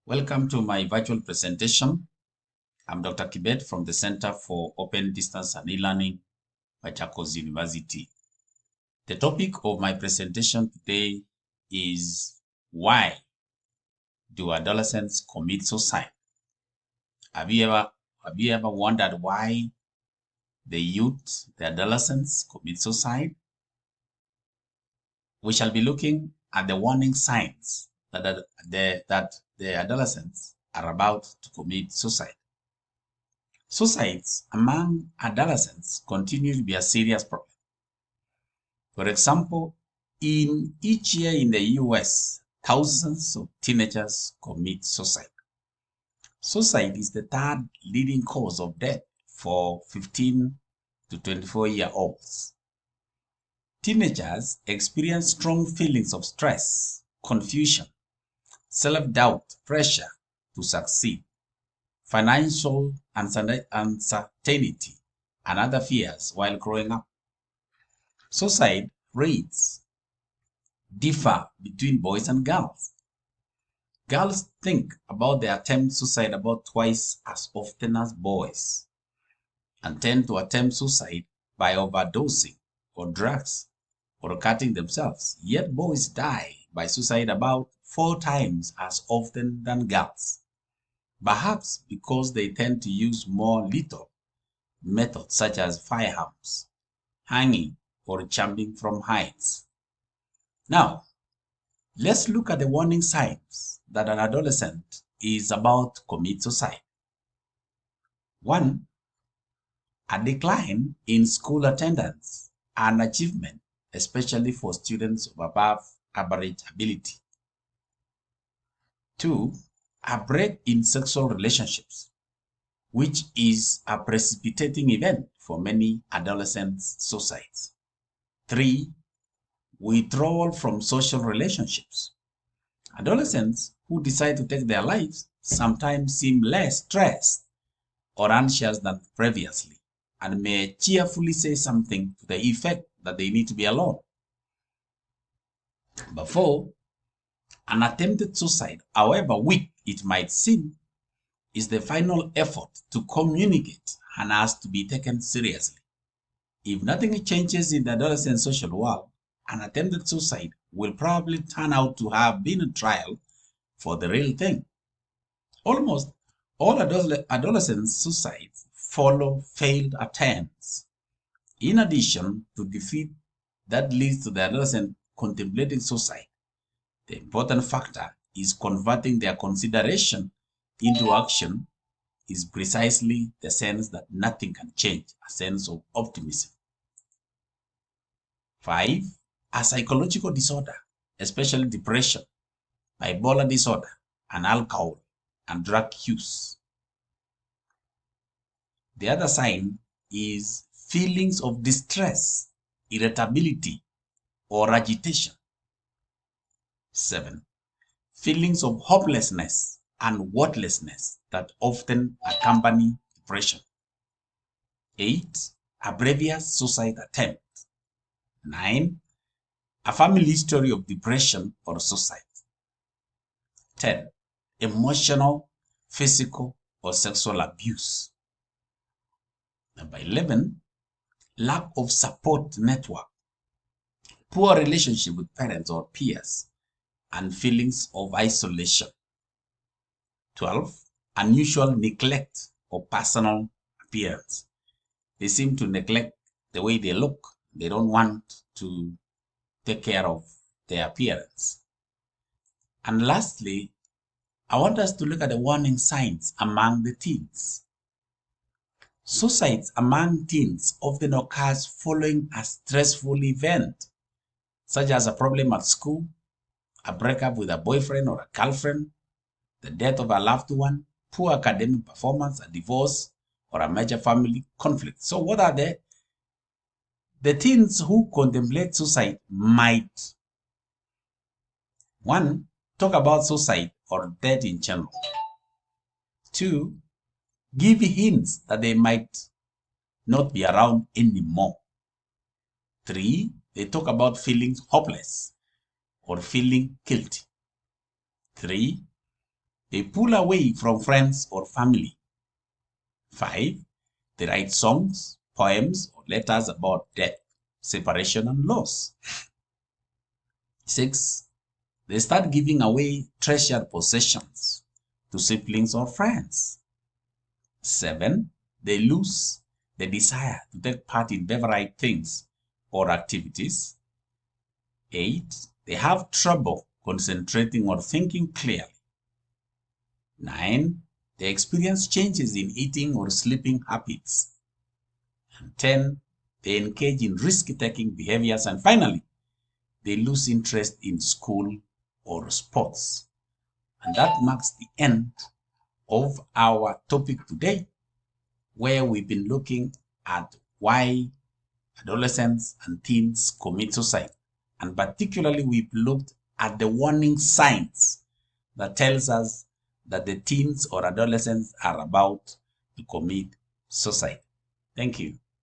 Welcome to my virtual presentation. I'm Dr. Kibet from the Center for Open Distance and E-Learning, Machakos University. The topic of my presentation today is why do adolescents commit suicide? Have you ever wondered why the adolescents commit suicide? We shall be looking at the warning signs that the adolescents are about to commit suicide. Suicides among adolescents continue to be a serious problem. For example, in each year in the US, thousands of teenagers commit suicide. Suicide is the third leading cause of death for 15 to 24-year-olds. Teenagers experience strong feelings of stress, confusion, self-doubt, pressure to succeed, financial uncertainty, and other fears while growing up. Suicide rates differ between boys and girls. Girls think about their attempt suicide about twice as often as boys and tend to attempt suicide by overdosing or drugs or cutting themselves. Yet boys die by suicide about 4 times as often than girls, perhaps because they tend to use more lethal methods such as firearms, hanging, or jumping from heights. Now, let's look at the warning signs that an adolescent is about to commit suicide. 1. A decline in school attendance and achievement, especially for students of above average ability. 2. A break in sexual relationships, which is a precipitating event for many adolescents' suicides. 3. Withdrawal from social relationships. Adolescents who decide to take their lives sometimes seem less stressed or anxious than previously and may cheerfully say something to the effect that they need to be alone. Number 4. An attempted suicide, however weak it might seem, is the final effort to communicate and has to be taken seriously. If nothing changes in the adolescent social world, an attempted suicide will probably turn out to have been a trial for the real thing. Almost all adolescent suicides follow failed attempts. In addition to defeat that leads to the adolescent contemplating suicide, the important factor is converting their consideration into action is precisely the sense that nothing can change, a sense of optimism. 5. A psychological disorder, especially depression, bipolar disorder, and alcohol and drug use. The other sign is feelings of distress, irritability, or agitation. 7. Feelings of hopelessness and worthlessness that often accompany depression. 8. A previous suicide attempt. 9. A family history of depression or suicide. 10. Emotional, physical, or sexual abuse. Number 11. Lack of support network, poor relationship with parents or peers, and feelings of isolation. 12. Unusual neglect of personal appearance. They seem to neglect the way they look. They don't want to take care of their appearance. And lastly, I want us to look at the warning signs among the teens. Suicides among teens often occurs following a stressful event, such as a problem at school, a breakup with a boyfriend or a girlfriend, the death of a loved one, poor academic performance, a divorce, or a major family conflict. So what are they? The teens who contemplate suicide might 1. Talk about suicide or death in general. 2. Give hints that they might not be around anymore. 3. They talk about feeling hopeless or feeling guilty. 3. They pull away from friends or family. 5. They write songs, poems, or letters about death, separation, and loss. 6. They start giving away treasured possessions to siblings or friends. 7. They lose the desire to take part in favorite things or activities. 8. They have trouble concentrating or thinking clearly. 9. They experience changes in eating or sleeping habits. And 10. They engage in risk-taking behaviors. And finally, they lose interest in school or sports. And that marks the end of our topic today, where we've been looking at why adolescents and teens commit suicide. And particularly, we've looked at the warning signs that tells us that the teens or adolescents are about to commit suicide. Thank you.